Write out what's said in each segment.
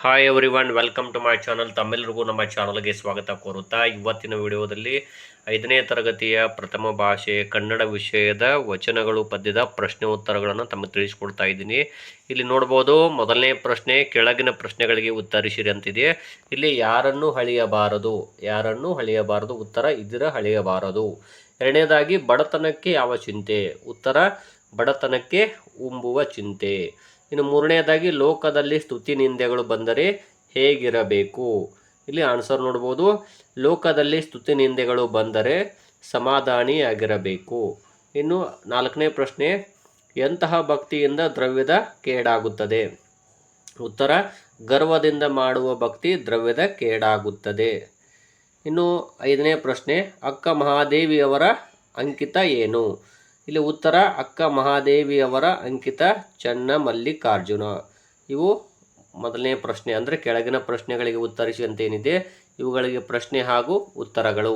Hi everyone, welcome to my channel. ತಮ್ಮೆಲ್ಲರಿಗೂ ನಮ್ಮ ಚಾನಲ್ಗೆ ಸ್ವಾಗತ ಕೋರುತ್ತಾ ಇವತ್ತಿನ ವಿಡಿಯೋದಲ್ಲಿ 5ನೇ ತರಗತಿಯ ಪ್ರಥಮ ಭಾಷೆ ಕನ್ನಡ ವಿಷಯದ ವಚನಗಳು ಪದ್ಯದ ಪ್ರಶ್ನೆ ಉತ್ತರಗಳನ್ನು ತಮಗೆ ತಿಳಿಸ್ಕೊಡ್ತಾ ಇದ್ದೀನಿ. ಇಲ್ಲಿ ನೋಡ್ಬೋದು, ಮೊದಲನೇ ಪ್ರಶ್ನೆ, ಕೆಳಗಿನ ಪ್ರಶ್ನೆಗಳಿಗೆ ಉತ್ತರಿಸಿರಿ ಅಂತಿದೆ. ಇಲ್ಲಿ ಯಾರನ್ನು ಹಳೆಯಬಾರದು, ಉತ್ತರ ಇದರ ಹಳೆಯಬಾರದು. ಎರಡನೇದಾಗಿ, ಬಡತನಕ್ಕೆ ಯಾವ ಚಿಂತೆ, ಉತ್ತರ ಬಡತನಕ್ಕೆ ಉಂಬುವ ಚಿಂತೆ. ಇನ್ನು ಮೂರನೇದಾಗಿ, ಲೋಕದಲ್ಲಿ ಸ್ತುತಿ ನಿಂದೆಗಳು ಬಂದರೆ ಹೇಗಿರಬೇಕು. ಇಲ್ಲಿ ಆನ್ಸರ್ ನೋಡ್ಬೋದು, ಲೋಕದಲ್ಲಿ ಸ್ತುತಿ ನಿಂದೆಗಳು ಬಂದರೆ ಸಮಾಧಾನಿಯಾಗಿರಬೇಕು. ಇನ್ನು ನಾಲ್ಕನೇ ಪ್ರಶ್ನೆ, ಎಂತಹ ಭಕ್ತಿಯಿಂದ ದ್ರವ್ಯದ ಕೇಡಾಗುತ್ತದೆ, ಉತ್ತರ ಗರ್ವದಿಂದ ಮಾಡುವ ಭಕ್ತಿ ದ್ರವ್ಯದ ಕೇಡಾಗುತ್ತದೆ. ಇನ್ನು ಐದನೇ ಪ್ರಶ್ನೆ, ಅಕ್ಕ ಮಹಾದೇವಿಯವರ ಅಂಕಿತ ಏನು. ಇಲ್ಲಿ ಉತ್ತರ ಅಕ್ಕ ಮಹಾದೇವಿಯವರ ಅಂಕಿತ ಚನ್ನಮಲ್ಲಿಕಾರ್ಜುನ. ಇವು ಮೊದಲನೇ ಪ್ರಶ್ನೆ, ಅಂದರೆ ಕೆಳಗಿನ ಪ್ರಶ್ನೆಗಳಿಗೆ ಉತ್ತರಿಸಿ ಅಂತ ಏನಿದೆ ಇವುಗಳಿಗೆ ಪ್ರಶ್ನೆ ಹಾಗೂ ಉತ್ತರಗಳು.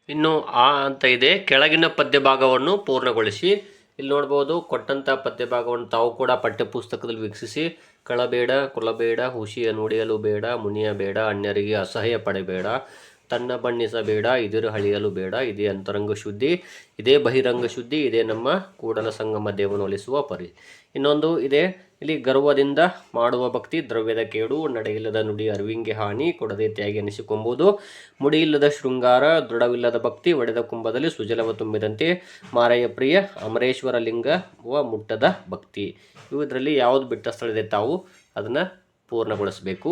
ಇನ್ನು ಆ ಅಂತ ಇದೆ, ಕೆಳಗಿನ ಪದ್ಯ ಭಾಗವನ್ನು ಪೂರ್ಣಗೊಳಿಸಿ. ಇಲ್ಲಿ ನೋಡ್ಬೋದು, ಕೊಟ್ಟಂಥ ಪದ್ಯ ಭಾಗವನ್ನು ತಾವು ಕೂಡ ಪಠ್ಯಪುಸ್ತಕದಲ್ಲಿ ವೀಕ್ಷಿಸಿ. ಕಳಬೇಡ, ಕೊಲ್ಲಬೇಡ, ಹುಸಿಯ ನುಡಿಯಲು ಬೇಡ, ಮುನಿಯಬೇಡ, ಅನ್ಯರಿಗೆ ಅಸಹ್ಯ ಪಡಬೇಡ, ತನ್ನ ಬಣ್ಣಿಸಬೇಡ, ಇದಿರು ಹಳಿಯಲು ಬೇಡ. ಇದೇ ಅಂತರಂಗ ಶುದ್ಧಿ, ಇದೇ ಬಹಿರಂಗ ಶುದ್ಧಿ, ಇದೇ ನಮ್ಮ ಕೂಡಲ ಸಂಗಮ ದೇವನು ಒಲಿಸುವ ಪರಿ. ಇನ್ನೊಂದು ಇದೆ, ಇಲ್ಲಿ ಗರ್ವದಿಂದ ಮಾಡುವ ಭಕ್ತಿ ದ್ರವ್ಯದ ಕೇಡು, ನಡೆಯಿಲ್ಲದ ನುಡಿ ಅರಿವಿಂಗೆ ಹಾನಿ, ಕೊಡದೆ ತ್ಯಾಗಿ ಅನಿಸಿಕೊಂಬುದು, ಮುಡಿಯಿಲ್ಲದ ಶೃಂಗಾರ, ದೃಢವಿಲ್ಲದ ಭಕ್ತಿ, ಒಡೆದ ಕುಂಭದಲ್ಲಿ ಸುಜಲವ ತುಂಬಿದಂತೆ, ಮಾರಯ್ಯ ಪ್ರಿಯ ಅಮರೇಶ್ವರ ಲಿಂಗವ ಮುಟ್ಟದ ಭಕ್ತಿ. ಇವು ಇದರಲ್ಲಿ ಯಾವುದು ಬಿಟ್ಟ ಸ್ಥಳ ಇದೆ ತಾವು ಅದನ್ನು ಪೂರ್ಣಗೊಳಿಸಬೇಕು.